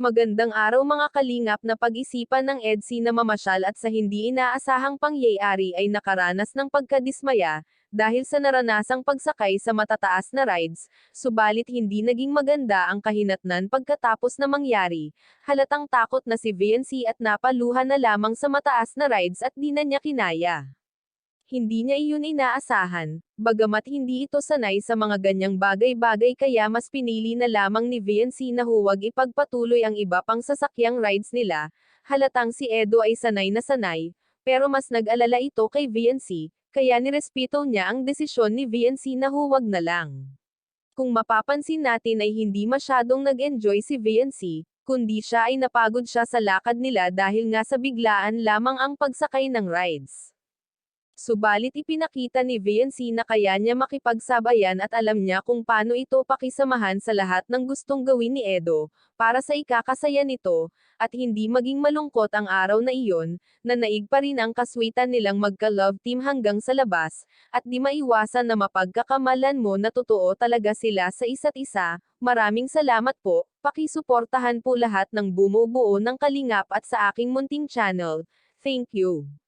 Magandang araw mga kalingap. Na pag-isipan ng EDSI na mamasyal at sa hindi inaasahang pangyayari ay nakaranas ng pagkadismaya, dahil sa naranasang pagsakay sa matataas na rides, subalit hindi naging maganda ang kahinatnan pagkatapos na mangyari. Halatang takot na si VNC at napaluhan na lamang sa mataas na rides at di na niya kinaya. Hindi niya iyon inaasahan, bagamat hindi ito sanay sa mga ganyang bagay-bagay kaya mas pinili na lamang ni VNC na huwag ipagpatuloy ang iba pang sasakyang rides nila. Halatang si Edo ay sanay na sanay, pero mas nag-alala ito kay VNC, kaya nirespeto niya ang desisyon ni VNC na huwag na lang. Kung mapapansin natin ay hindi masyadong nag-enjoy si VNC, kundi siya ay napagod siya sa lakad nila dahil nga sa biglaan lamang ang pagsakay ng rides. Subalit ipinakita ni VNC na kaya niya makipagsabayan at alam niya kung paano ito pakisamahan sa lahat ng gustong gawin ni Edo, para sa ikakasaya nito, at hindi maging malungkot ang araw na iyon, na naig pa rin ang kaswitan nilang magka-love team hanggang sa labas, at di maiwasan na mapagkakamalan mo na totoo talaga sila sa isa't isa. Maraming salamat po, pakisuportahan po lahat ng bumubuo ng Kalingap at sa aking munting channel. Thank you.